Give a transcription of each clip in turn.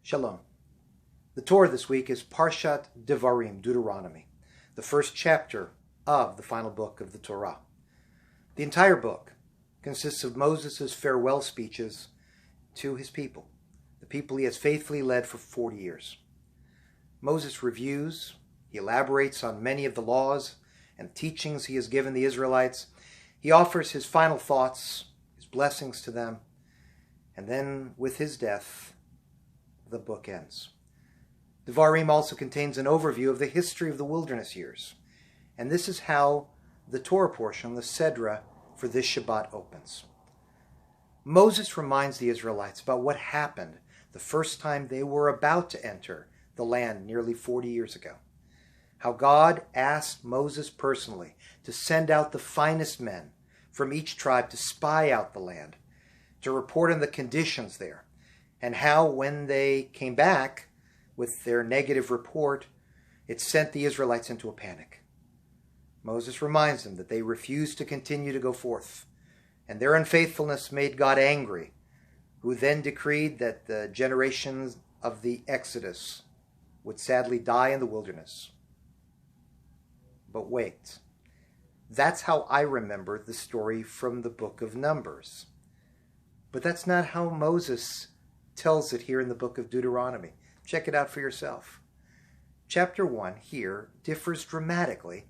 Shalom. The Torah this week is Parshat Devarim, Deuteronomy, the first chapter of the final book of the Torah. The entire book consists of Moses' farewell speeches to his people, the people he has faithfully led for 40 years. Moses reviews, he elaborates on many of the laws and teachings he has given the Israelites. He offers his final thoughts, his blessings to them, and then with his death, the book ends. Devarim also contains an overview of the history of the wilderness years, and this is how the Torah portion, the Sedra, for this Shabbat opens. Moses reminds the Israelites about what happened the first time they were about to enter the land nearly 40 years ago. How God asked Moses personally to send out the finest men from each tribe to spy out the land, to report on the conditions there, and how when they came back with their negative report, it sent the Israelites into a panic. Moses reminds them that they refused to continue to go forth, and their unfaithfulness made God angry, who then decreed that the generations of the Exodus would sadly die in the wilderness. But wait, that's how I remember the story from the book of Numbers. But that's not how Moses tells it here in the book of Deuteronomy. Check it out for yourself. Chapter 1 here differs dramatically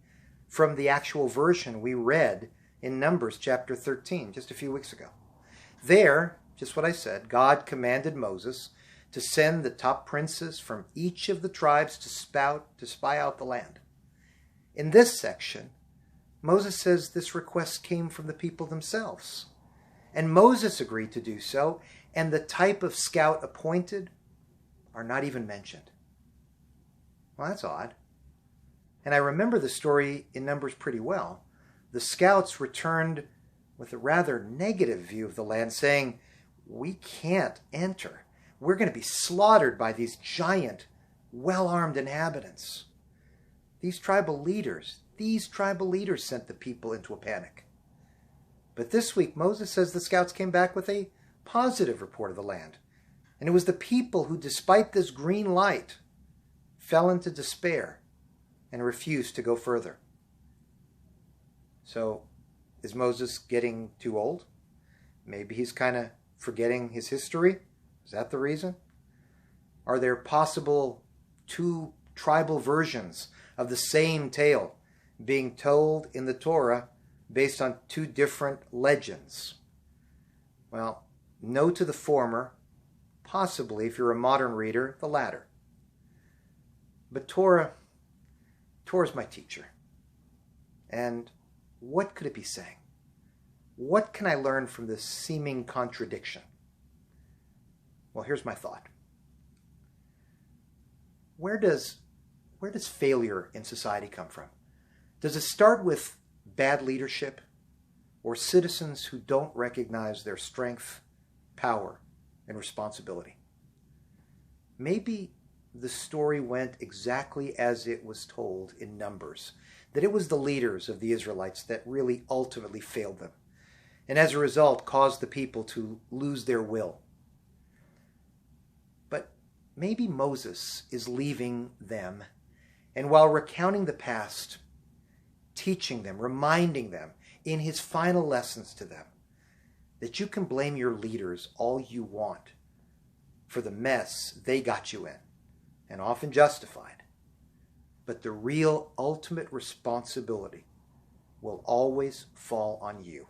from the actual version we read in Numbers chapter 13 just a few weeks ago. There, just what I said, God commanded Moses to send the top princes from each of the tribes to spy out the land. In this section, Moses says this request came from the people themselves, and Moses agreed to do so, and the type of scout appointed are not even mentioned. Well, that's odd. And I remember the story in Numbers pretty well. The scouts returned with a rather negative view of the land, saying, "We can't enter. We're going to be slaughtered by these giant, well-armed inhabitants." These tribal leaders sent the people into a panic. But this week, Moses says the scouts came back with a positive report of the land. And it was the people who, despite this green light, fell into despair and refused to go further. So, is Moses getting too old? Maybe he's kind of forgetting his history? Is that the reason? Are there possible two tribal versions of the same tale being told in the Torah based on two different legends? Well, no to the former, possibly, if you're a modern reader, the latter. But Torah's my teacher. And what could it be saying? What can I learn from this seeming contradiction? Well, here's my thought. Where does failure in society come from? Does it start with bad leadership or citizens who don't recognize their strength, power, and responsibility? Maybe the story went exactly as it was told in Numbers, that it was the leaders of the Israelites that really ultimately failed them, and as a result caused the people to lose their will. But maybe Moses is leaving them, and while recounting the past, teaching them, reminding them in his final lessons to them, that you can blame your leaders all you want for the mess they got you in, and often justified. But the real ultimate responsibility will always fall on you.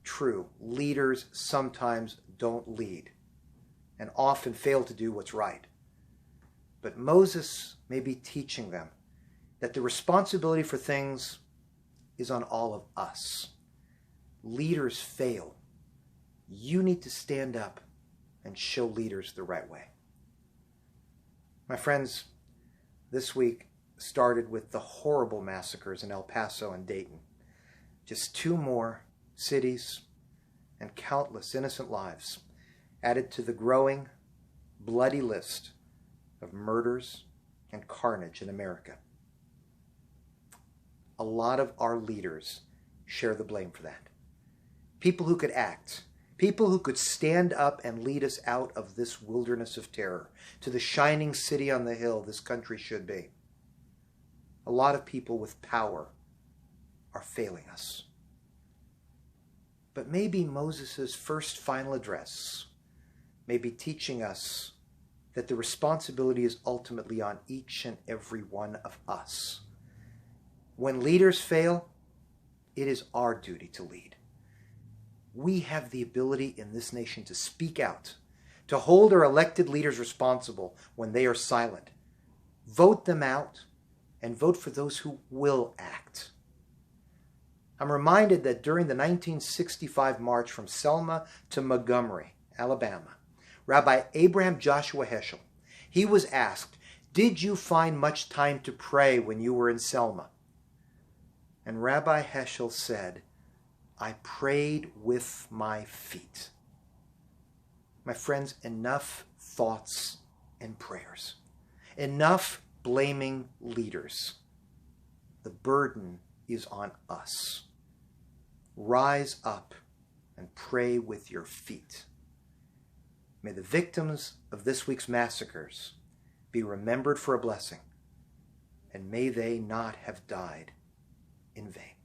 True, leaders sometimes don't lead and often fail to do what's right. But Moses may be teaching them that the responsibility for things is on all of us. Leaders fail. You need to stand up and show leaders the right way. My friends, this week started with the horrible massacres in El Paso and Dayton. Just two more cities and countless innocent lives added to the growing, bloody list of murders and carnage in America. A lot of our leaders share the blame for that. People who could act, People who could stand up and lead us out of this wilderness of terror to the shining city on the hill this country should be. A lot of people with power are failing us. But maybe Moses' first final address may be teaching us that the responsibility is ultimately on each and every one of us. When leaders fail, it is our duty to lead. We have the ability in this nation to speak out, to hold our elected leaders responsible when they are silent. Vote them out and vote for those who will act. I'm reminded that during the 1965 march from Selma to Montgomery, Alabama, Rabbi Abraham Joshua Heschel, he was asked, "Did you find much time to pray when you were in Selma?" And Rabbi Heschel said, "I prayed with my feet." My friends, enough thoughts and prayers. Enough blaming leaders. The burden is on us. Rise up and pray with your feet. May the victims of this week's massacres be remembered for a blessing, and may they not have died in vain.